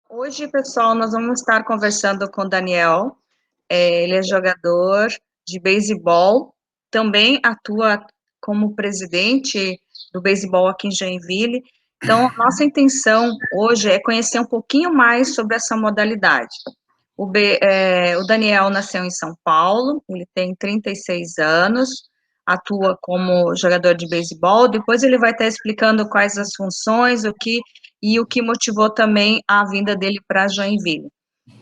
Hoje, pessoal, nós vamos estar conversando com o Daniel. Ele é jogador de beisebol, também atua como presidente do beisebol aqui em Joinville. Então, nossa intenção hoje é conhecer um pouquinho mais sobre essa modalidade. O Daniel nasceu em São Paulo, ele tem 36 anos, atua como jogador de beisebol. Depois ele vai estar explicando quais as funções, o que motivou também a vinda dele para Joinville.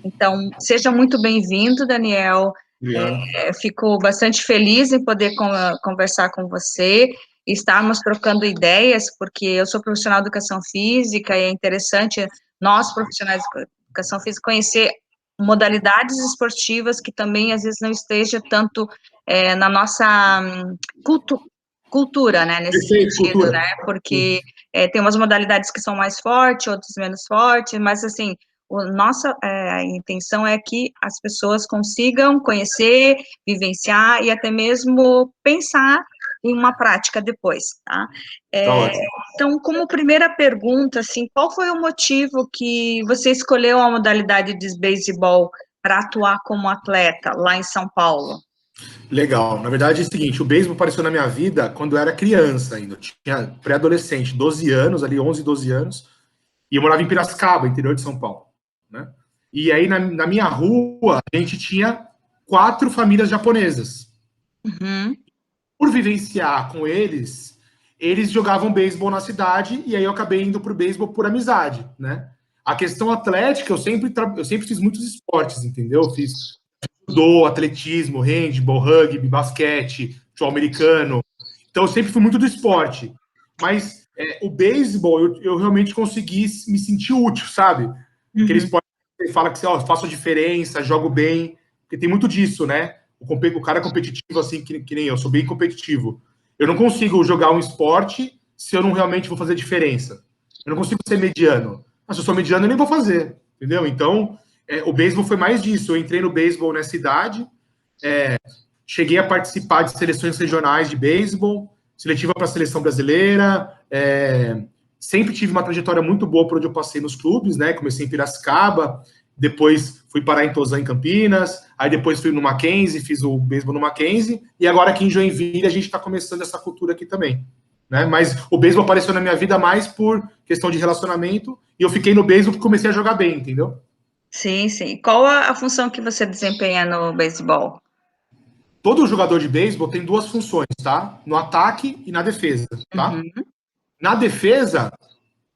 Então, seja muito bem-vindo, Daniel. Obrigado. Fico bastante feliz em poder conversar com você, estarmos trocando ideias, porque eu sou profissional de educação física e é interessante nós, profissionais de educação física, conhecer modalidades esportivas que também, às vezes, não esteja tanto na nossa cultura, né, nesse Perfeito, sentido, cultura. né, porque tem umas modalidades que são mais fortes, outras menos fortes, mas, assim, nossa intenção é que as pessoas consigam conhecer, vivenciar e até mesmo pensar em uma prática depois, tá? Tá ótimo. Então, como primeira pergunta, assim, qual foi o motivo que você escolheu a modalidade de beisebol para atuar como atleta lá em São Paulo? Legal. Na verdade, é o seguinte, o beisebol apareceu na minha vida quando eu era criança ainda. Eu tinha pré-adolescente, 12 anos, ali 11, 12 anos, e eu morava em Piracicaba, interior de São Paulo, né? E aí, na minha rua, a gente tinha 4 famílias japonesas. Uhum. Por vivenciar com eles, eles jogavam beisebol na cidade, e aí eu acabei indo pro beisebol por amizade, né? A questão atlética, eu sempre fiz muitos esportes, entendeu? Eu fiz judô, atletismo, handball, rugby, basquete, futebol americano. Então, eu sempre fui muito do esporte. Mas o beisebol, eu realmente consegui me sentir útil, sabe? Aquele Uhum. esporte que você fala que ó, faço a diferença, jogo bem. Porque tem muito disso, né? O cara competitivo, assim, que nem eu, sou bem competitivo. Eu não consigo jogar um esporte se eu não realmente vou fazer diferença. Eu não consigo ser mediano. Mas se eu sou mediano, eu nem vou fazer. Entendeu? Então, o beisebol foi mais disso. Eu entrei no beisebol nessa idade, cheguei a participar de seleções regionais de beisebol, seletiva para a seleção brasileira, sempre tive uma trajetória muito boa por onde eu passei nos clubes, né? Comecei em Piracicaba, depois fui parar em Tozan, em Campinas, aí depois fui no Mackenzie, fiz o beisebol no Mackenzie, e agora aqui em Joinville a gente está começando essa cultura aqui também. Né? Mas o beisebol apareceu na minha vida mais por questão de relacionamento, e eu fiquei no beisebol porque comecei a jogar bem, entendeu? Sim, sim. Qual a função que você desempenha no beisebol? Todo jogador de beisebol tem duas funções, tá? No ataque e na defesa, tá? Uhum, Na defesa,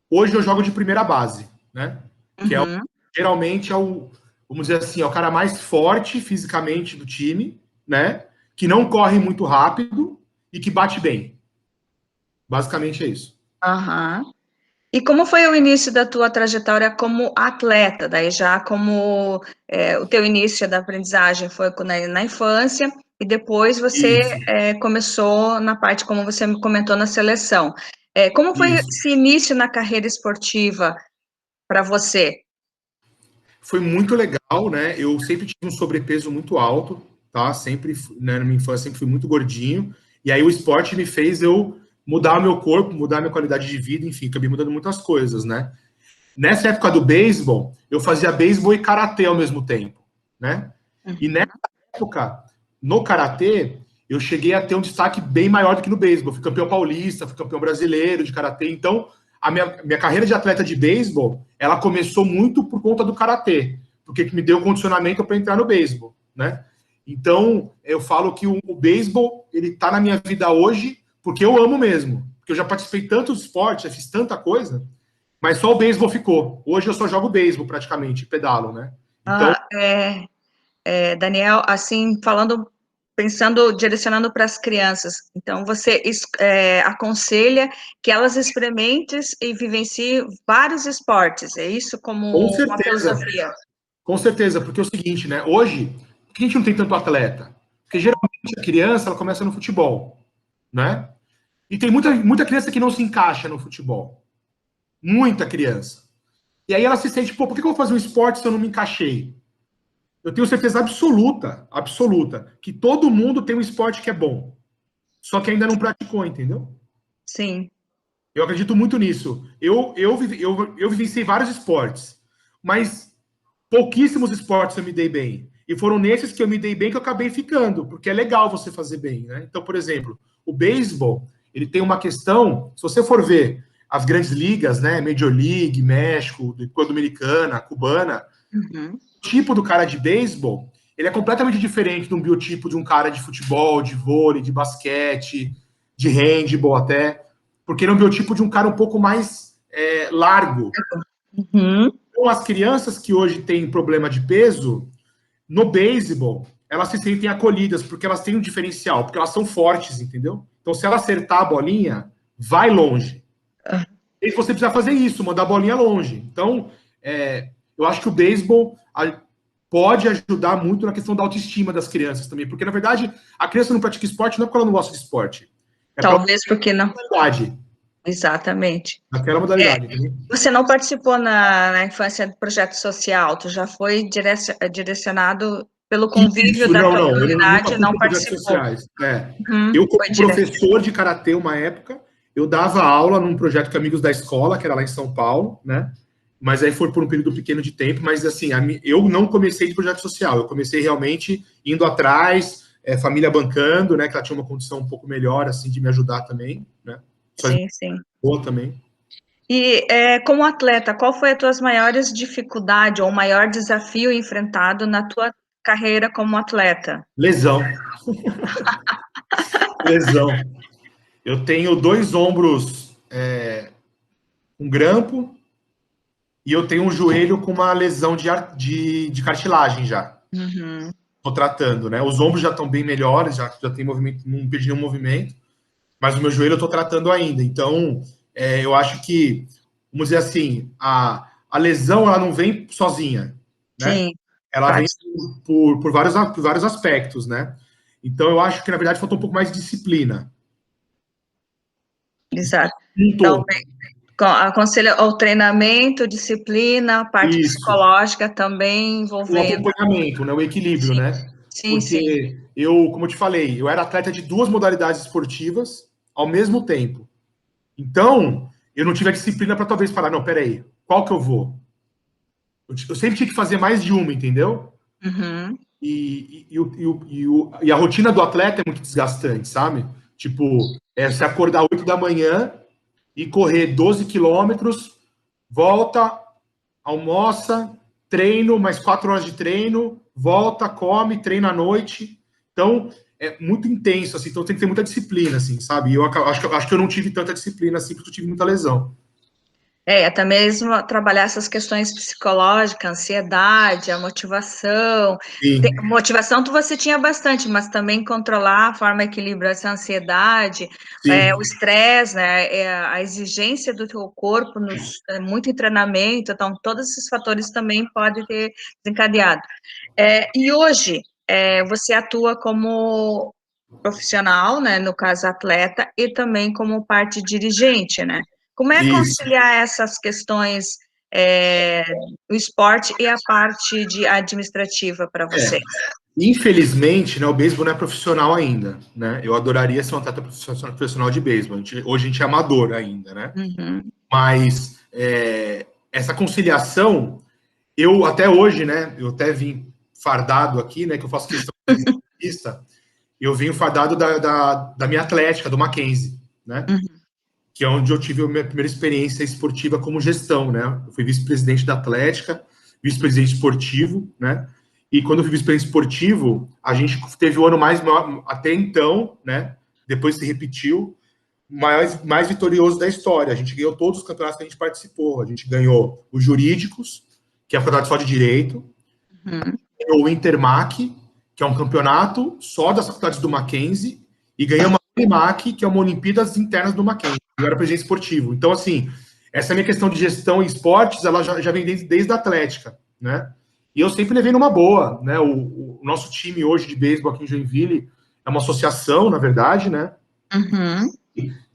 hoje eu jogo de primeira base, né? Que uhum. geralmente vamos dizer assim, é o cara mais forte fisicamente do time, né? Que não corre muito rápido e que bate bem. Basicamente é isso. Aham. E como foi o início da tua trajetória como atleta? Daí já como o teu início da aprendizagem foi na infância e depois você Isso, começou na parte, como você me comentou, na seleção. Como foi isso. esse início na carreira esportiva para você? Foi muito legal, né? Eu sempre tive um sobrepeso muito alto, tá? Sempre, né, na minha infância, sempre fui muito gordinho. E aí o esporte me fez eu mudar o meu corpo, mudar a minha qualidade de vida, enfim, acabei mudando muitas coisas, né? Nessa época do beisebol, eu fazia beisebol e karatê ao mesmo tempo, né? E Uhum. nessa época, no karatê, eu cheguei a ter um destaque bem maior do que no beisebol. Fui campeão paulista, fui campeão brasileiro de karatê. Então, a minha carreira de atleta de beisebol, ela começou muito por conta do karatê, porque me deu condicionamento para entrar no beisebol, né? Então, eu falo que o beisebol, ele tá na minha vida hoje porque eu amo mesmo. Porque eu já participei tanto do esporte, já fiz tanta coisa, mas só o beisebol ficou. Hoje eu só jogo beisebol praticamente, pedalo, né? Então, Ah, Daniel, assim, falando, pensando, direcionando para as crianças, então você aconselha que elas experimentem e vivenciem vários esportes, é isso com como uma certeza, filosofia? com certeza, porque é o seguinte, né? Hoje, por que a gente não tem tanto atleta? Porque geralmente a criança ela começa no futebol, né? E tem muita criança que não se encaixa no futebol. Muita criança. E aí ela se sente, pô, por que eu vou fazer um esporte se eu não me encaixei? Eu tenho certeza absoluta, absoluta, que todo mundo tem um esporte que é bom. Só que ainda não praticou, entendeu? Sim. Eu acredito muito nisso. Eu vivenciei vários esportes. mas pouquíssimos esportes eu me dei bem. E foram nesses que eu me dei bem que eu acabei ficando, porque é legal você fazer bem, né? Então, por exemplo, o beisebol, ele tem uma questão, se você for ver as grandes ligas, né, Major League, México, Dominicana, Cubana, o tipo do cara de beisebol, ele é completamente diferente de um biotipo de um cara de futebol, de vôlei, de basquete, de handball até, porque ele é um biotipo de um cara um pouco mais largo. Então, as crianças que hoje têm problema de peso, no beisebol, elas se sentem acolhidas, porque elas têm um diferencial, porque elas são fortes, entendeu? Então, se ela acertar a bolinha, vai longe. E você precisa fazer isso, mandar a bolinha longe. Então, eu acho que o beisebol pode ajudar muito na questão da autoestima das crianças também, porque, na verdade, a criança não pratica esporte não é porque ela não gosta de esporte. Talvez porque não. Modalidade. Exatamente. Naquela modalidade. Entendeu? Você não participou na infância do projeto social, tu já foi direcionado pelo convívio Isso, da tua eu comunidade, nunca fui não para projetos participou. sociais. Eu, como Foi professor de karatê uma época, eu dava aula num projeto com amigos da escola, que era lá em São Paulo, né? Mas aí foi por um período pequeno de tempo, mas assim, eu não comecei de projeto social, eu comecei realmente indo atrás, família bancando, né? Que ela tinha uma condição um pouco melhor, assim, de me ajudar também, né? Sim. Boa também. E como atleta, qual foi as tuas maiores dificuldades ou o maior desafio enfrentado na tua carreira como atleta? Lesão. Lesão. Eu tenho 2 ombros com grampo e eu tenho um joelho com uma lesão de cartilagem já. Tô tratando, né? Os ombros já estão bem melhores, já tem movimento, não perdi nenhum movimento, mas o meu joelho eu tô tratando ainda. Então, eu acho que, vamos dizer assim, a lesão ela não vem sozinha, né? Sim. Ela vem por vários aspectos, né? Então, eu acho que, na verdade, faltou um pouco mais de disciplina. Exato. Então, aconselho o treinamento, disciplina, parte psicológica também o envolvendo. acompanhamento, né? O equilíbrio, Sim. né? Sim. Porque eu, como eu te falei, eu era atleta de 2 modalidades esportivas ao mesmo tempo. Então, eu não tive a disciplina para talvez falar, não, peraí, qual que eu vou? Eu sempre tinha que fazer mais de uma, entendeu? E a rotina do atleta é muito desgastante, sabe? Tipo, você acordar 8 da manhã e correr 12 quilômetros, volta, almoça, treino, mais 4 horas de treino, volta, come, treina à noite. Então, é muito intenso, assim, então tem que ter muita disciplina, assim, sabe? E eu acho que eu não tive tanta disciplina, assim, porque eu tive muita lesão. Até mesmo trabalhar essas questões psicológicas, ansiedade, a motivação. Motivação você tinha bastante, mas também controlar a forma de equilibrar essa ansiedade, o estresse, né, a exigência do teu corpo, muito em treinamento, então todos esses fatores também podem ter desencadeado. E hoje, você atua como profissional, né, no caso atleta, e também como parte dirigente, né? Como é conciliar essas questões, o esporte e a parte administrativa para você? Infelizmente, né, o beisebol não é profissional ainda, né? Eu adoraria ser um atleta profissional de beisebol. Hoje a gente é amador ainda, né? Mas essa conciliação, eu até hoje, né? Eu até vim fardado aqui, né? Que eu faço questão de pista. Eu vim fardado da minha atlética, do Mackenzie, né? Que é onde eu tive a minha primeira experiência esportiva como gestão, né? Eu fui vice-presidente da Atlética, vice-presidente esportivo, né? E quando eu fui vice-presidente esportivo, a gente teve o ano mais, até então, né? Depois se repetiu, mais vitorioso da história. A gente ganhou todos os campeonatos que a gente participou. A gente ganhou os jurídicos, que é um campeonato só de direito, ganhou o Intermac, que é um campeonato só das faculdades do Mackenzie, e ganhamos a Unimac, que é uma Olimpíadas Internas do Mackenzie. Eu era presidente esportivo. Então, assim, essa minha questão de gestão em esportes, ela já vem desde a Atlética, né? E eu sempre levei numa boa, né? O nosso time hoje de beisebol aqui em Joinville é uma associação, na verdade, né?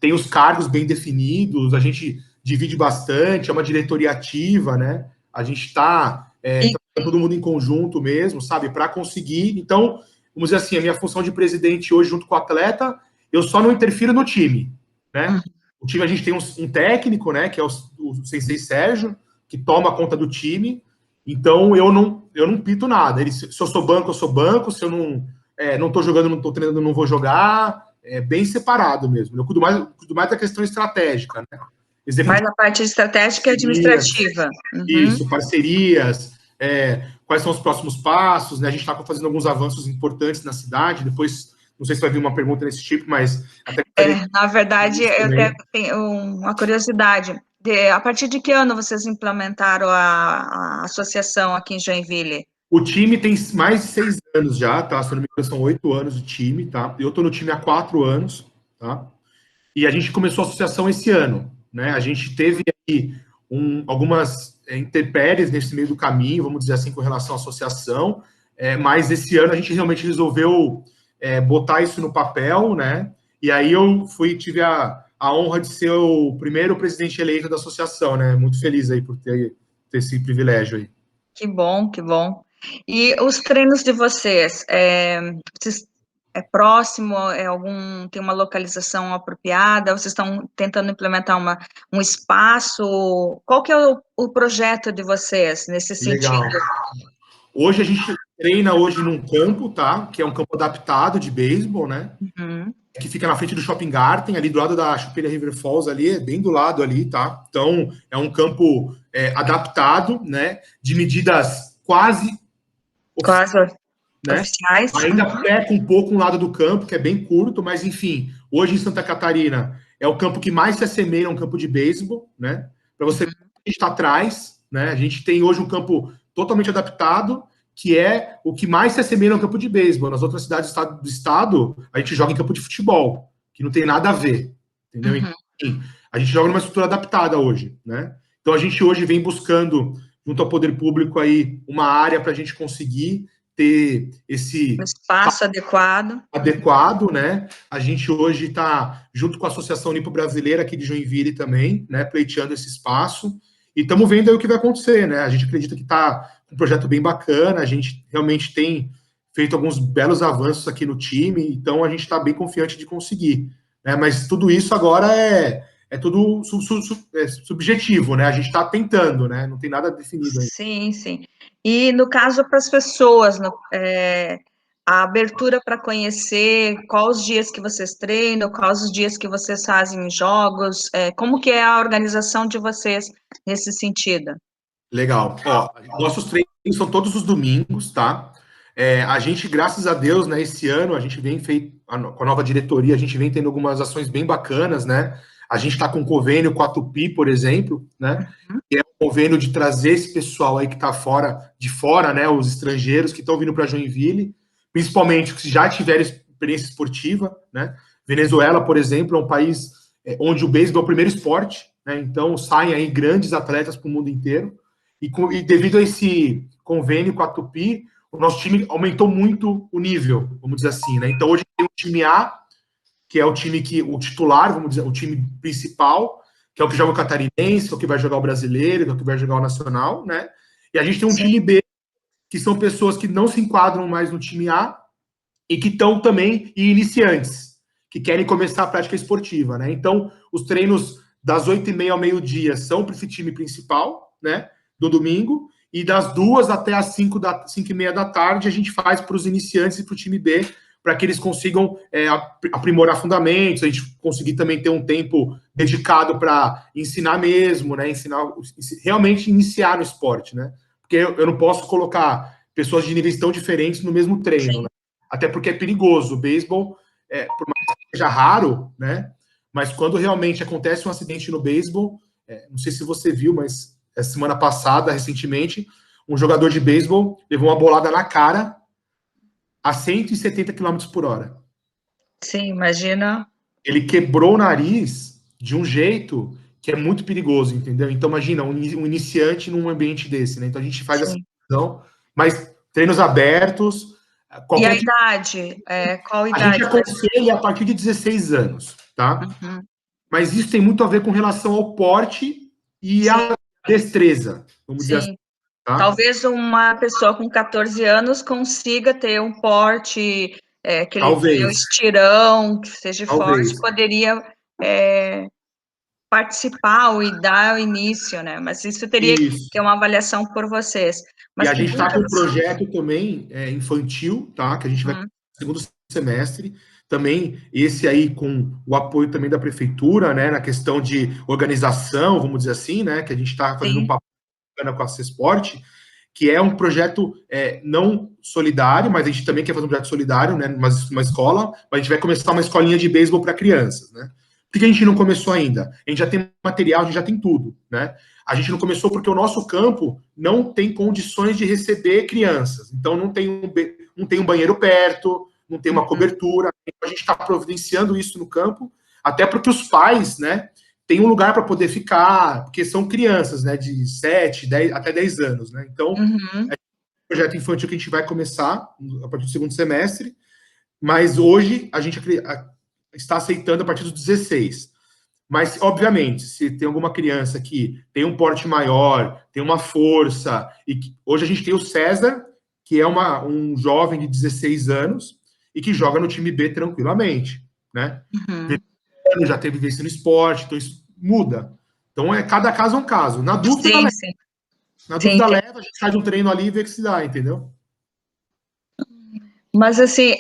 Tem os cargos bem definidos, a gente divide bastante, é uma diretoria ativa, né? A gente está todo mundo em conjunto mesmo, sabe? Para conseguir. Então, vamos dizer assim, a minha função de presidente hoje, junto com o atleta, eu só não interfiro no time, né? O time, a gente tem um técnico, né? Que é o Sensei Sérgio, que toma conta do time. Então, eu não pito nada. Se eu sou banco, eu sou banco. Se eu não tô jogando, não tô treinando, não vou jogar. É bem separado mesmo. Eu cuido mais da questão estratégica, né? Mais a parte estratégica e administrativa. Isso, parcerias, quais são os próximos passos, né? A gente está fazendo alguns avanços importantes na cidade. Depois, não sei se vai vir uma pergunta desse tipo, mas até na verdade, eu tenho uma curiosidade. A partir de que ano vocês implementaram a associação aqui em Joinville? O time tem mais de 6 anos já, tá? Se eu não me engano, são 8 anos de time, tá? Eu tô no time há 4 anos, tá? E a gente começou a associação esse ano, né? A gente teve aí algumas intempéries nesse meio do caminho, vamos dizer assim, com relação à associação, mas esse ano a gente realmente resolveu botar isso no papel, né? E aí eu tive a honra de ser o primeiro presidente eleito da associação, né? Muito feliz aí por ter esse privilégio aí. Que bom, que bom. E os treinos de vocês, é próximo, tem uma localização apropriada? Vocês estão tentando implementar um espaço? Qual que é o projeto de vocês nesse sentido? Legal. Hoje a gente treina hoje num campo, tá? Que é um campo adaptado de beisebol, né? Uhum. Que fica na frente do Shopping Garden, ali do lado da Choperia River Falls, ali, bem do lado ali, tá? Então, é um campo adaptado, né? De medidas quase né? Oficiais. Ainda peca um pouco um lado do campo, que é bem curto, mas enfim, hoje em Santa Catarina é o campo que mais se assemelha a um campo de beisebol, né? Para você ver, a gente está atrás, né? A gente tem hoje um campo totalmente adaptado, que é o que mais se assemelha a um campo de beisebol. Nas outras cidades do estado, a gente joga em campo de futebol, que não tem nada a ver, entendeu? Então, enfim, a gente joga numa estrutura adaptada hoje, né? Então a gente hoje vem buscando, junto ao poder público aí, uma área para a gente conseguir ter esse espaço adequado, né? A gente hoje está junto com a Associação Nipo Brasileira aqui de Joinville também, né? Pleiteando esse espaço e estamos vendo aí o que vai acontecer, né? A gente acredita que está um projeto bem bacana, a gente realmente tem feito alguns belos avanços aqui no time, então a gente está bem confiante de conseguir, né? Mas tudo isso agora é tudo subjetivo, né? A gente está tentando, né? Não tem nada definido ainda. Sim, sim. E no caso para as pessoas, a abertura para conhecer quais os dias que vocês treinam, quais os dias que vocês fazem jogos, como que é a organização de vocês nesse sentido? Legal. Ó, nossos treinos são todos os domingos, tá? A gente, graças a Deus, né, esse ano a gente vem feito com a nova diretoria, a gente vem tendo algumas ações bem bacanas, né? A gente está com um convênio com a Tupi, por exemplo, né? Que é um convênio de trazer esse pessoal aí que está de fora, né? Os estrangeiros que estão vindo para Joinville, principalmente os que já tiveram experiência esportiva, né? Venezuela, por exemplo, é um país onde o beisebol é o primeiro esporte, né? Então saem aí grandes atletas para o mundo inteiro. E devido a esse convênio com a Tupi, o nosso time aumentou muito o nível, vamos dizer assim, né? Então hoje tem o time A, que é o titular, vamos dizer, o time principal, que é o que joga o catarinense, que é o que vai jogar o brasileiro, que é o que vai jogar o nacional, né? E a gente tem um time B, que são pessoas que não se enquadram mais no time A e que estão também iniciantes, que querem começar a prática esportiva, né? Então, os treinos das 8h30 ao meio-dia são para esse time principal, né? Do domingo, e das 2 até as 5h30 da tarde a gente faz para os iniciantes e para o time B, para que eles consigam aprimorar fundamentos, a gente conseguir também ter um tempo dedicado para ensinar mesmo, né? Realmente iniciar no esporte, né? Porque eu não posso colocar pessoas de níveis tão diferentes no mesmo treino, né? Até porque é perigoso. O beisebol, por mais que seja raro, né? Mas quando realmente acontece um acidente no beisebol, não sei se você viu, mas semana passada, recentemente, um jogador de beisebol levou uma bolada na cara a 170 km por hora. Sim, imagina. Ele quebrou o nariz de um jeito que é muito perigoso, entendeu? Então, imagina, um iniciante num ambiente desse, né? Então, a gente faz essa questão, mas treinos abertos. E a idade? Qual idade? A gente aconselha a partir de 16 anos, tá? Uhum. Mas isso tem muito a ver com relação ao porte e à destreza, vamos dizer assim. Tá? Talvez uma pessoa com 14 anos consiga ter um porte, que ele tenha um estirão, que seja forte, poderia participar e dar o início, né? Mas isso teria Isso. que ter uma avaliação por vocês. E Mas a que gente está com um dicas? projeto também infantil, tá? Que a gente vai no segundo semestre. Também esse aí com o apoio também da prefeitura, né? Na questão de organização, vamos dizer assim, né? Que a gente está fazendo um Sim. papo com a Cesporte, que é um projeto não solidário, mas a gente também quer fazer um projeto solidário, né? Uma escola, mas a gente vai começar uma escolinha de beisebol para crianças, né? Por que a gente não começou ainda? A gente já tem material, a gente já tem tudo, né? A gente não começou porque o nosso campo não tem condições de receber crianças. Então, não tem um banheiro perto, não tem uma cobertura. A gente está providenciando isso no campo, até porque os pais, né, têm um lugar para poder ficar, porque são crianças, né, de 7, 10, até 10 anos, né? Então, é um projeto infantil que a gente vai começar a partir do segundo semestre, mas hoje a gente está aceitando a partir dos 16. Mas, obviamente, se tem alguma criança que tem um porte maior, tem uma força, e hoje a gente tem o César, que é um jovem de 16 anos e que joga no time B tranquilamente, né? Já teve vivência no esporte, então isso muda. Então, cada caso é um caso. Na dúvida, Sim, leva. sim. Na Sim, dúvida, leva, a gente faz um treino ali e vê o que se dá, entendeu? mas assim,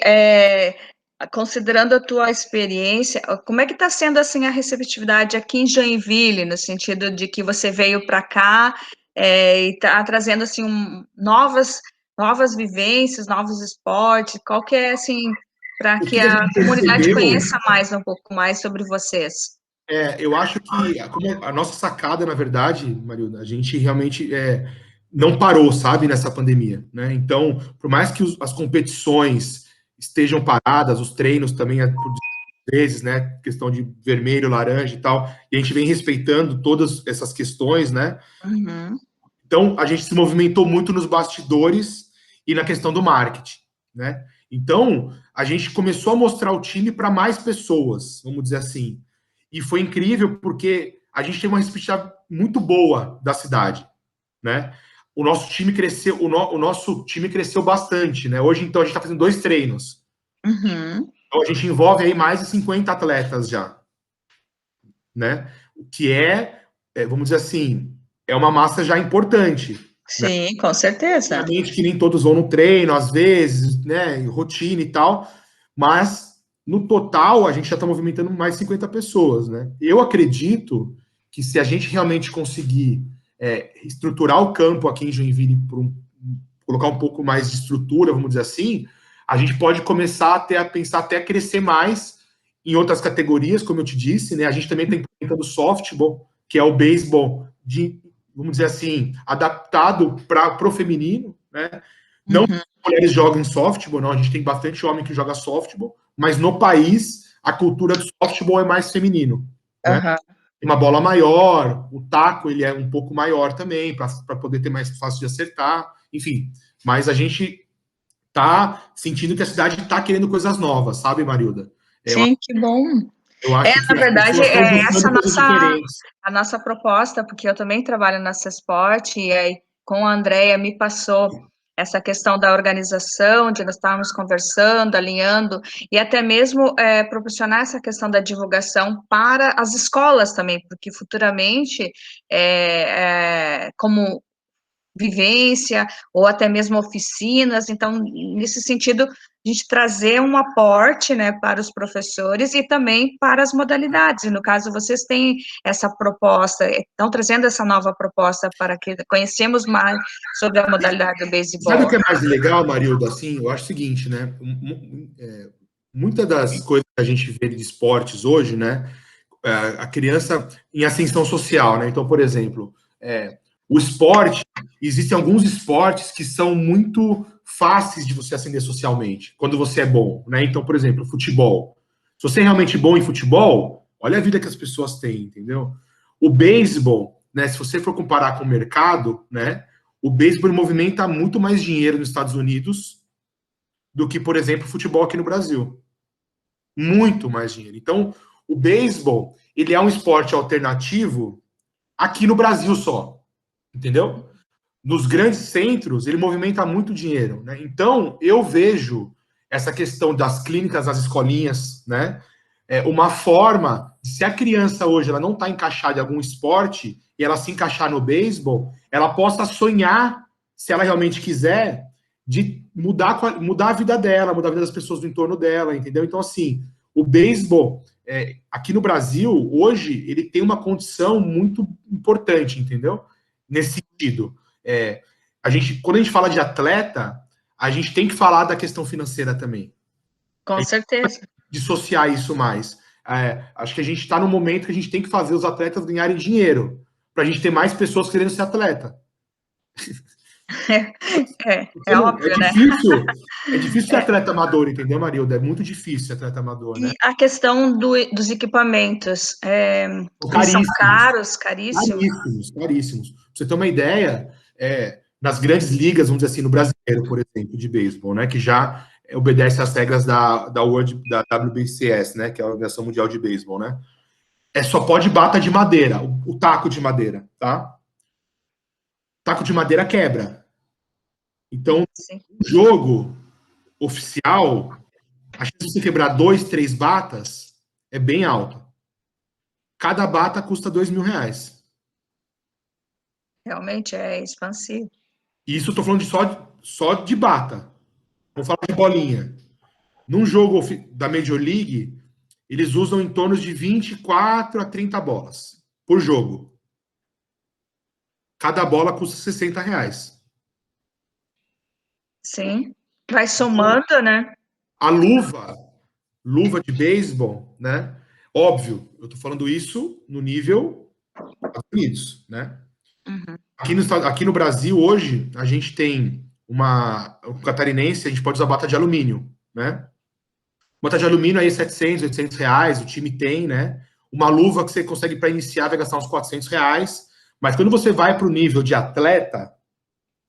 considerando a tua experiência, como é que está sendo assim a receptividade aqui em Joinville, no sentido de que você veio para cá e está trazendo assim novas vivências, novos esportes? Qual que é assim para O que que a a gente comunidade percebeu, conheça um pouco mais sobre vocês? eu acho que como a nossa sacada, na verdade, Marilda, a gente realmente não parou, sabe, nessa pandemia, né? Então, por mais que as competições estejam paradas, os treinos também, por vezes, né, questão de vermelho, laranja e tal, e a gente vem respeitando todas essas questões, né? Então, a gente se movimentou muito nos bastidores e na questão do marketing, né? Então, a gente começou a mostrar o time para mais pessoas, vamos dizer assim. E foi incrível porque a gente teve uma receptividade muito boa da cidade, né? O nosso time cresceu, o nosso time cresceu bastante, né? Hoje, então, a gente está fazendo 2 treinos. Então, a gente envolve aí mais de 50 atletas já, né? O que vamos dizer assim, é uma massa já importante. Sim, com certeza. Obviamente que nem todos vão no treino, às vezes, né? Rotina e tal, mas no total a gente já está movimentando mais de 50 pessoas, né? Eu acredito que se a gente realmente conseguir estruturar o campo aqui em Joinville, colocar um pouco mais de estrutura, vamos dizer assim, a gente pode começar até a pensar até a crescer mais em outras categorias, como eu te disse, né? A gente também está implementando softball, que é o beisebol vamos dizer assim, adaptado para o feminino, né? Não que mulheres joguem softball, não, a gente tem bastante homem que joga softball, mas no país a cultura do softball é mais feminino, né? Tem uma bola maior, o taco ele é um pouco maior também, para poder ter mais fácil de acertar, enfim. Mas a gente tá sentindo que a cidade está querendo coisas novas, sabe, Marilda? Sim, que bom. Eu acho Na que as verdade, pessoas estão essa buscando coisas diferentes. a nossa proposta, porque eu também trabalho na CESPORT, e aí com a Andrea me passou essa questão da organização, de nós estarmos conversando, alinhando, e até mesmo proporcionar essa questão da divulgação para as escolas também, porque futuramente, como vivência, ou até mesmo oficinas, então, nesse sentido, a gente trazer um aporte, né, para os professores e também para as modalidades, e no caso, vocês têm essa proposta, estão trazendo essa nova proposta para que conhecemos mais sobre a modalidade do Sabe o beisebol. que é mais legal, Marilda? Assim, eu acho o seguinte, né? Muitas das coisas que a gente vê de esportes hoje, né? A criança em ascensão social, né? Então, por exemplo, o esporte, existem alguns esportes que são muito fáceis de você ascender socialmente, quando você é bom, né? Então, por exemplo, futebol. Se você é realmente bom em futebol, olha a vida que as pessoas têm, entendeu? O beisebol, né? Se você for comparar com o mercado, né? O beisebol movimenta muito mais dinheiro nos Estados Unidos do que, por exemplo, o futebol aqui no Brasil. Muito mais dinheiro. Então, o beisebol, ele é um esporte alternativo aqui no Brasil só, entendeu? Nos grandes centros, ele movimenta muito dinheiro, né? Então, eu vejo essa questão das clínicas, das escolinhas, né? Uma forma de se a criança hoje ela não está encaixada em algum esporte e ela se encaixar no beisebol, ela possa sonhar, se ela realmente quiser, de mudar a vida dela, mudar a vida das pessoas do entorno dela, entendeu? Então, assim, o beisebol, aqui no Brasil, hoje, ele tem uma condição muito importante, entendeu? Nesse sentido. Quando a gente fala de atleta, a gente tem que falar da questão financeira também. Com certeza. Dissociar isso mais. Acho que a gente está no momento que a gente tem que fazer os atletas ganharem dinheiro, para a gente ter mais pessoas querendo ser atleta. É óbvio, né? É difícil ser atleta amador, entendeu, Marilda? É muito difícil ser atleta amador, né? E a questão dos equipamentos, eles são caros, caríssimos? Caríssimos. Pra você ter uma ideia, nas grandes ligas, vamos dizer assim, no brasileiro, por exemplo, de beisebol, né, que já obedece às regras da WBCS, né, que é a Organização Mundial de Beisebol, né? Só pode bata de madeira, o taco de madeira, tá? Taco de madeira quebra. Então, o jogo oficial, a chance de você quebrar 2, 3 batas é bem alta. Cada bata custa R$2.000. Realmente é expansivo. Isso eu tô falando só de bata. Vou falar de bolinha. Num jogo da Major League, eles usam em torno de 24 a 30 bolas por jogo. Cada bola custa R$60. Sim. Vai somando, né? A luva de beisebol, né? Óbvio, eu tô falando isso no nível Estados Unidos, né? Uhum. Aqui no Brasil, hoje, a gente tem o catarinense, a gente pode usar bata de alumínio, né? Bota de alumínio aí, R$700, R$800, o time tem, né? Uma luva que você consegue para iniciar vai gastar uns R$400, mas quando você vai para o nível de atleta,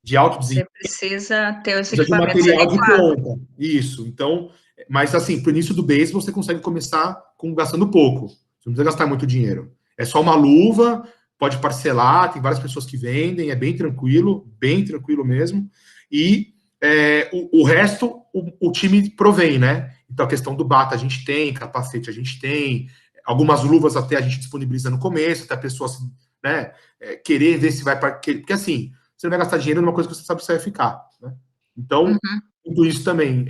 de alto desempenho, você precisa ter os precisa de equipamentos material de adequados. ponta. Isso, então, mas assim, para o início do beisebol, você consegue começar gastando pouco. Você não precisa gastar muito dinheiro. É só uma luva, pode parcelar, tem várias pessoas que vendem, é bem tranquilo mesmo. E o resto, o time provém, né? Então, a questão do bata a gente tem, capacete a gente tem, algumas luvas até a gente disponibiliza no começo, até a pessoa, né, querer ver se vai... Porque, assim, você não vai gastar dinheiro numa coisa que você sabe que você vai ficar, né? Então, tudo isso também,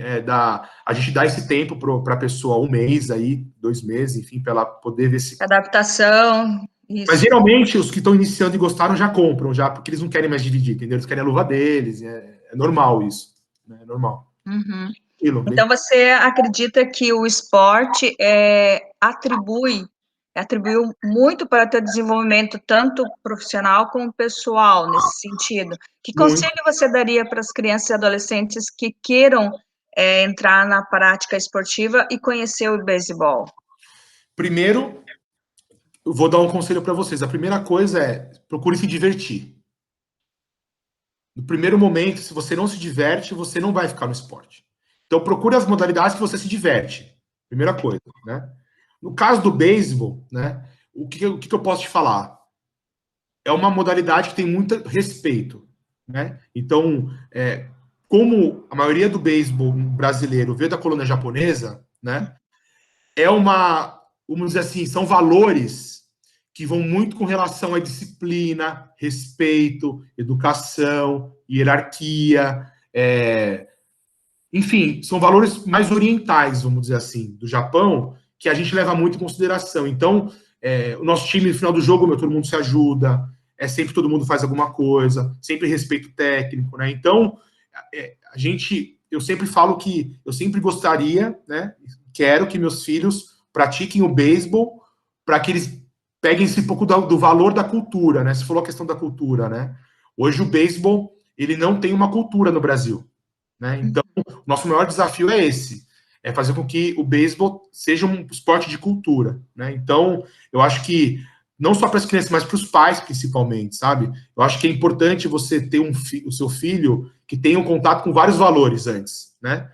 a gente dá esse tempo para a pessoa, 1 mês aí, 2 meses, enfim, para ela poder ver se... Adaptação, isso. Mas, geralmente, os que estão iniciando e gostaram já compram, já, porque eles não querem mais dividir, entendeu? Eles querem a luva deles, é normal isso, né? É normal. Uhum. Então, você acredita que o esporte atribuiu muito para o teu desenvolvimento, tanto profissional como pessoal, nesse sentido? Que conselho você daria para as crianças e adolescentes que queiram entrar na prática esportiva e conhecer o beisebol? Primeiro, eu vou dar um conselho para vocês. A primeira coisa procure se divertir. No primeiro momento, se você não se diverte, você não vai ficar no esporte. Então, procure as modalidades que você se diverte. Primeira coisa, né? No caso do beisebol, né? O que eu posso te falar? É uma modalidade que tem muito respeito, né? Então, como a maioria do beisebol brasileiro veio da colônia japonesa, né? Vamos dizer assim, são valores que vão muito com relação à disciplina, respeito, educação, hierarquia, enfim, são valores mais orientais, vamos dizer assim, do Japão, que a gente leva muito em consideração. Então, o nosso time, no final do jogo, todo mundo se ajuda, sempre todo mundo faz alguma coisa, sempre respeito técnico, né? Então, eu sempre falo que eu sempre gostaria, né? Quero que meus filhos pratiquem o beisebol para que eles peguem esse pouco do valor da cultura, né? Você falou a questão da cultura, né? Hoje o beisebol, ele não tem uma cultura no Brasil, né? Então, nosso maior desafio é esse, fazer com que o beisebol seja um esporte de cultura, né? Então, eu acho que não só para as crianças, mas para os pais, principalmente, sabe? Eu acho que é importante você ter o seu filho que tenha um contato com vários valores antes, né?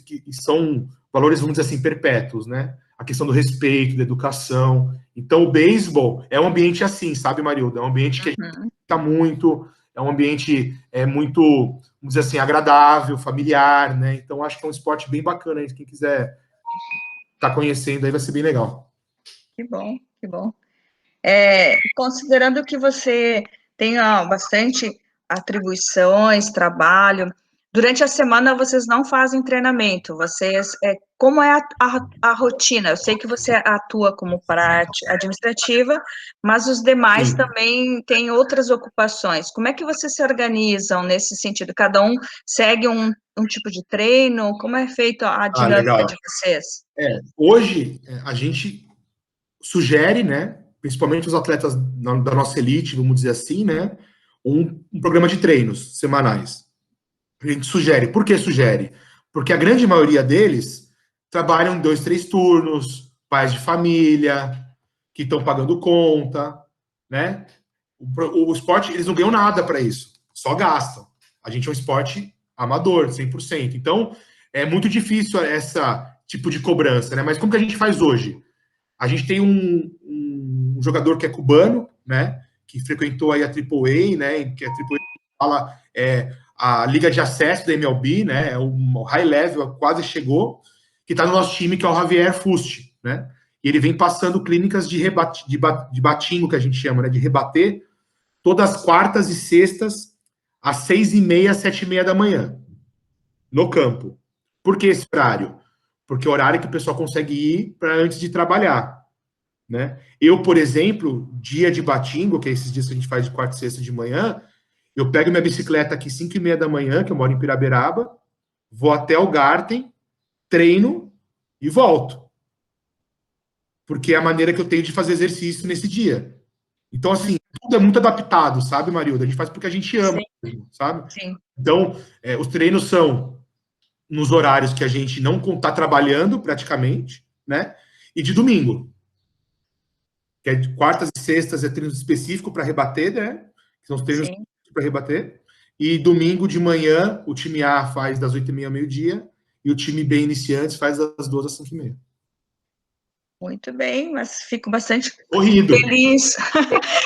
Que são valores, vamos dizer assim, perpétuos, né? A questão do respeito, da educação. Então, o beisebol é um ambiente assim, sabe, Marilda? É um ambiente que a gente está muito, é um ambiente muito, vamos dizer assim, agradável, familiar, né? Então, acho que é um esporte bem bacana aí, quem quiser estar conhecendo aí vai ser bem legal. Que bom, que bom. Considerando que você tem bastante atribuições, trabalho, durante a semana vocês não fazem treinamento, como é a rotina? Eu sei que você atua como parte administrativa, mas os demais Sim. também têm outras ocupações. Como é que vocês se organizam nesse sentido? Cada um segue um tipo de treino? Como é feita a Ah, dinâmica legal. de vocês? Hoje, a gente sugere, né, principalmente os atletas da nossa elite, vamos dizer assim, né, um programa de treinos semanais. A gente sugere. Por que sugere? Porque a grande maioria deles trabalham em 2, 3 turnos, pais de família, que estão pagando conta, né? O esporte, eles não ganham nada para isso, só gastam. A gente é um esporte amador, 100%. Então, é muito difícil essa tipo de cobrança, né? Mas como que a gente faz hoje? A gente tem um jogador que é cubano, né? Que frequentou aí a AAA, né? Que a AAA fala a liga de acesso da MLB, né? O high level quase chegou, que está no nosso time, que é o Javier Fusti, né? E ele vem passando clínicas de batingo, que a gente chama, né? De rebater, todas as quartas e sextas, às 6h30, 7h30 da manhã, no campo. Por que esse horário? Porque é o horário que o pessoal consegue ir para antes de trabalhar, né? Eu, por exemplo, dia de batingo, que é esses dias que a gente faz de quarta e sexta de manhã, eu pego minha bicicleta aqui 5h30 da manhã, que eu moro em Piraberaba, vou até o Garten, treino e volto. Porque é a maneira que eu tenho de fazer exercício nesse dia. Então, assim, tudo é muito adaptado, sabe, Marilda? A gente faz porque a gente ama, Sim, sabe? sim. Então, os treinos são nos horários que a gente não está trabalhando, praticamente, né? E de domingo, que é de quartas e sextas é treino específico para rebater, né? Que são os treinos Sim. para rebater. E domingo de manhã, o time A faz das 8h30 ao meio-dia, e o time B iniciantes faz das 2 às 5h30. Muito bem, mas fico bastante Corrido. feliz.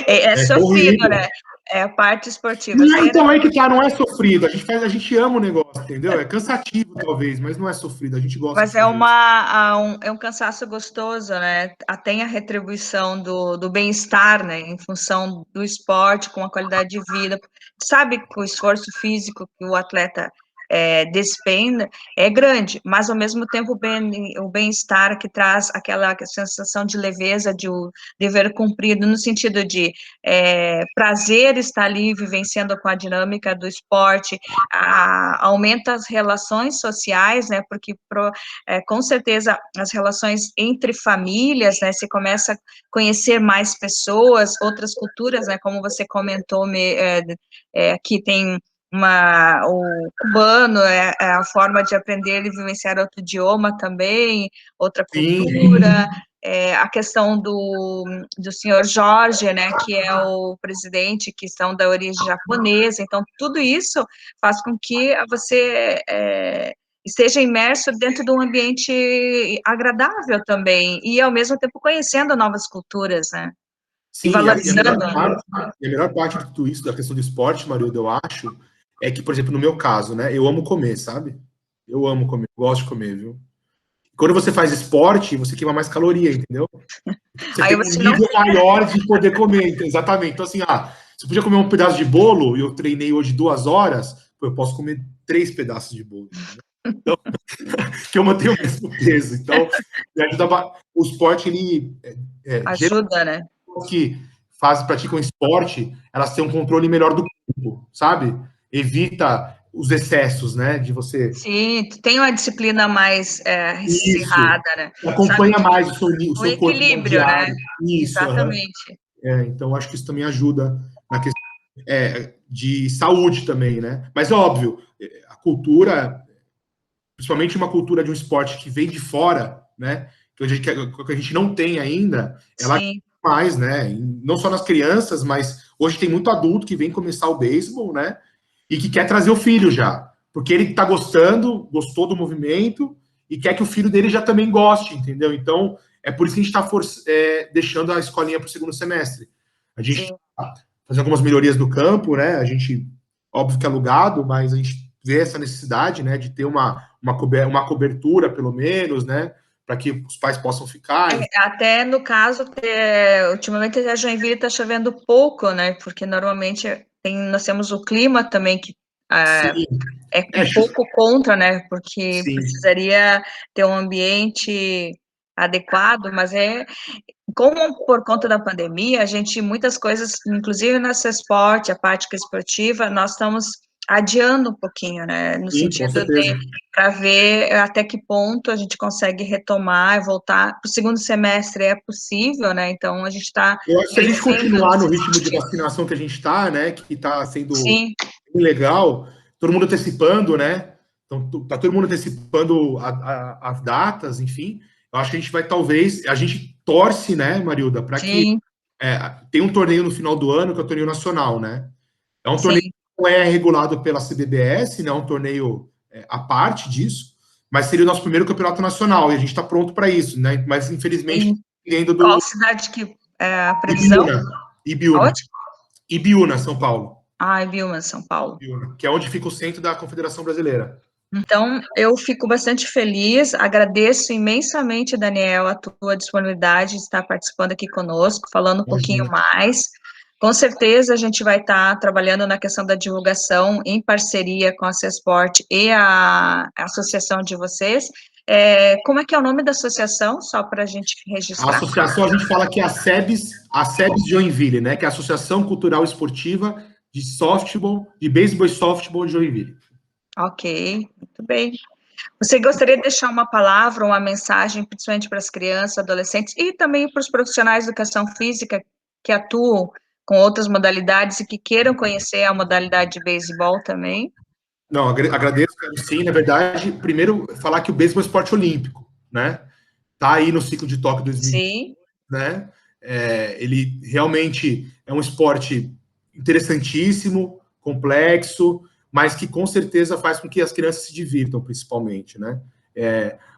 É É sofrido, corrido. né? É a parte esportiva. Não, então aí que tá, não é sofrido. A gente ama o negócio, entendeu? É cansativo, talvez, mas não é sofrido. A gente gosta de Mas é fazer isso. um cansaço gostoso, né? Tem a retribuição do bem-estar, né? Em função do esporte, com a qualidade de vida. Sabe que o esforço físico que o atleta despende é grande, mas ao mesmo tempo o bem-estar que traz aquela sensação de leveza, de o dever cumprido, no sentido de prazer estar ali vivenciando com a dinâmica do esporte, aumenta as relações sociais, né? Porque com certeza as relações entre famílias, né? Você começa a conhecer mais pessoas, outras culturas, né? Como você comentou, aqui tem o cubano, é a forma de aprender e vivenciar outro idioma também, outra Sim, cultura, a questão do senhor Jorge, né, que é o presidente, que são da origem japonesa, então tudo isso faz com que você esteja imerso dentro de um ambiente agradável também, e ao mesmo tempo conhecendo novas culturas, né, e sim, valorizando. a melhor parte de tudo isso, da questão do esporte, Marilda, eu acho, é que, por exemplo, no meu caso, né? Eu amo comer, sabe? Eu amo comer, gosto de comer, viu? Quando você faz esporte, você queima mais caloria, entendeu? Você Aí tem um você não nível maior de poder comer, então, exatamente. Então, assim, você podia comer um pedaço de bolo, e eu treinei hoje 2 horas, pô, eu posso comer 3 pedaços de bolo, entendeu? Então, que eu mantenho o mesmo peso. Então, o esporte, ele, ajuda, né? que praticam esporte, elas têm um controle melhor do corpo, sabe? Evita os excessos, né? De você. Sim, tem uma disciplina mais Isso. acirrada, né? Sabe, Acompanha mais o um seu corpo no equilíbrio, né? diário. Isso, aham. Exatamente. Então, acho que isso também ajuda na questão de saúde também, né? Mas é óbvio, a cultura, principalmente uma cultura de um esporte que vem de fora, né? Que a gente não tem ainda, ela Sim, mais, né? Não só nas crianças, mas hoje tem muito adulto que vem começar o beisebol, né? E que quer trazer o filho já, porque ele está gostando, gostou do movimento e quer que o filho dele já também goste, entendeu? Então é por isso que a gente está deixando a escolinha para o segundo semestre. A gente sim. está fazendo algumas melhorias no campo, né? A gente, óbvio que é alugado, mas a gente vê essa necessidade, né? De ter uma cobertura, pelo menos, né? para que os pais possam ficar. Até no caso, ultimamente a Joinville está chovendo pouco, né? Porque normalmente nós temos o clima também que Sim, é um pouco contra, né? Porque sim. precisaria ter um ambiente adequado, mas como por conta da pandemia, muitas coisas, inclusive nesse esporte, a prática esportiva, nós estamos adiando um pouquinho, né? No Sim, com sentido certeza. para ver até que ponto a gente consegue retomar e voltar. Para o segundo semestre é possível, né? Então a gente está. Eu acho que se a gente continuar no ritmo de vacinação que a gente está, né? Que está sendo legal, todo mundo antecipando, né? Então, tá todo mundo antecipando as datas, enfim. Eu acho que a gente vai, talvez, a gente torce, né, Marilda, para que tem um torneio no final do ano, que é o torneio nacional, né? É um torneio que não é regulado pela CBBS, né? É um torneio à parte disso, mas seria o nosso primeiro campeonato nacional, e a gente está pronto para isso, né? Mas, infelizmente, dependendo do... Qual cidade que é a previsão? Ibiúna. Ibiúna, São Paulo. Ibiúna, São Paulo. Ibiúna, que é onde fica o centro da Confederação Brasileira. Então, eu fico bastante feliz, agradeço imensamente, Daniel, a tua disponibilidade de estar participando aqui conosco, falando um pouquinho mais. Com certeza, a gente vai estar trabalhando na questão da divulgação em parceria com a CESPORT e a associação de vocês. Como é que é o nome da associação, só para a gente registrar? A associação, a gente fala que é a SEBS Joinville, né? Que é a Associação Cultural Esportiva de Softball, de Beisebol e Softball de Joinville. Ok, muito bem. Você gostaria de deixar uma palavra, uma mensagem, principalmente para as crianças, adolescentes e também para os profissionais de educação física que atuam com outras modalidades e que queiram conhecer a modalidade de beisebol também? Não, agradeço, sim. Na verdade, primeiro, falar que o beisebol é esporte olímpico, né? Tá aí no ciclo de Tóquio 2020, sim, né? Ele realmente é um esporte interessantíssimo, complexo, mas que com certeza faz com que as crianças se divirtam, principalmente, né?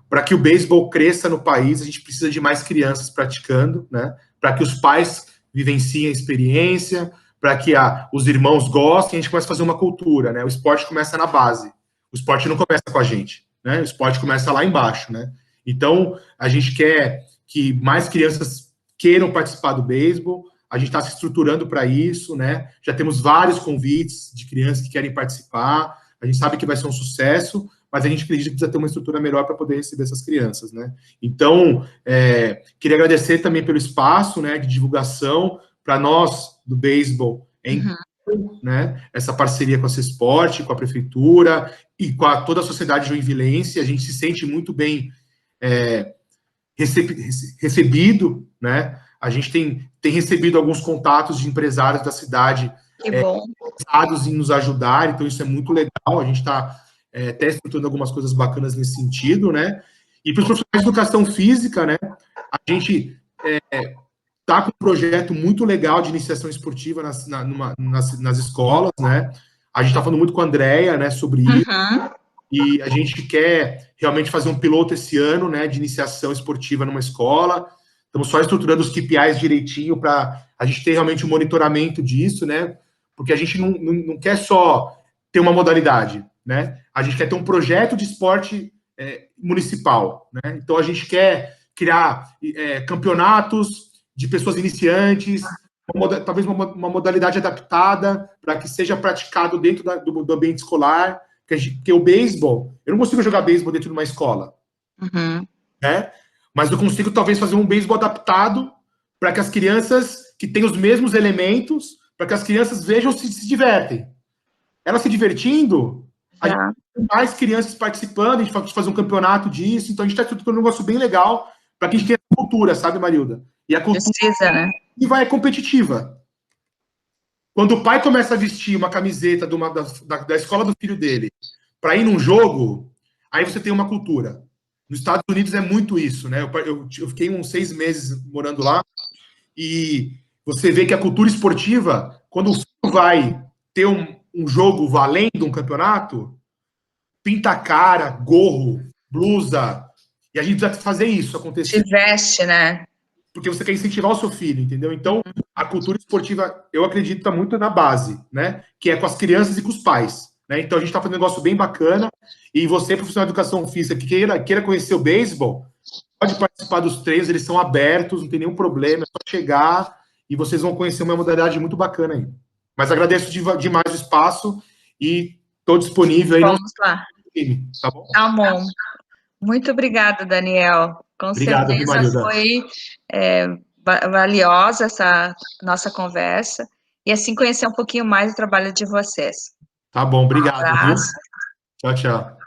Para que o beisebol cresça no país, a gente precisa de mais crianças praticando, né? Para que os pais vivenciem a experiência, para que os irmãos gostem, a gente começa a fazer uma cultura, né? O esporte começa na base. O esporte não começa com a gente, né? O esporte começa lá embaixo, né? Então, a gente quer que mais crianças queiram participar do beisebol, a gente está se estruturando para isso, né? Já temos vários convites de crianças que querem participar, a gente sabe que vai ser um sucesso, mas a gente acredita que precisa ter uma estrutura melhor para poder receber essas crianças, né? Então, queria agradecer também pelo espaço, né, de divulgação para nós do beisebol, né? Essa parceria com a CESPORT, com a prefeitura e com toda a sociedade joinvilense, a gente se sente muito bem recebido, né? A gente tem recebido alguns contatos de empresários da cidade interessados em nos ajudar, então isso é muito legal, a gente está até estruturando algumas coisas bacanas nesse sentido, né? E para os profissionais de educação física, né? A gente está com um projeto muito legal de iniciação esportiva nas escolas, né? A gente está falando muito com a Andrea, né, sobre isso. E a gente quer realmente fazer um piloto esse ano, né, de iniciação esportiva numa escola. Estamos só estruturando os KPIs direitinho para a gente ter realmente um monitoramento disso, né? Porque a gente não quer só ter uma modalidade, né? A gente quer ter um projeto de esporte municipal, né? Então a gente quer criar campeonatos de pessoas iniciantes, talvez uma modalidade adaptada para que seja praticado dentro do ambiente escolar. Porque o beisebol, eu não consigo jogar beisebol dentro de uma escola, né? Mas eu consigo talvez fazer um beisebol adaptado para que as crianças que têm os mesmos elementos, para que as crianças vejam se divertem. Elas se divertindo, a gente tem mais crianças participando, a gente vai fazer um campeonato disso, então a gente está estruturando um negócio bem legal para que a gente tenha cultura, sabe, Marilda? E a cultura né? E vai competitiva. Quando o pai começa a vestir uma camiseta da escola do filho dele para ir num jogo, aí você tem uma cultura. Nos Estados Unidos é muito isso, né? Eu fiquei uns 6 meses morando lá e você vê que a cultura esportiva, quando o filho vai ter um jogo valendo um campeonato, pinta a cara, gorro, blusa, e a gente precisa fazer isso acontecer. Se veste, né? Porque você quer incentivar o seu filho, entendeu? Então, a cultura esportiva, eu acredito, está muito na base, né? Que é com as crianças e com os pais, né? Então, a gente está fazendo um negócio bem bacana. E você, profissional de educação física, que queira conhecer o beisebol, Pode participar dos treinos, eles são abertos, não tem nenhum problema, é só chegar e vocês vão conhecer uma modalidade muito bacana aí. Mas agradeço demais o espaço e estou disponível aí. Vamos lá. Tá bom? Tá bom. Muito obrigada, Daniel. Com Obrigado, certeza foi valiosa essa nossa conversa. E assim conhecer um pouquinho mais o trabalho de vocês. Tá bom, obrigado. Um abraço. Viu? Tchau, tchau.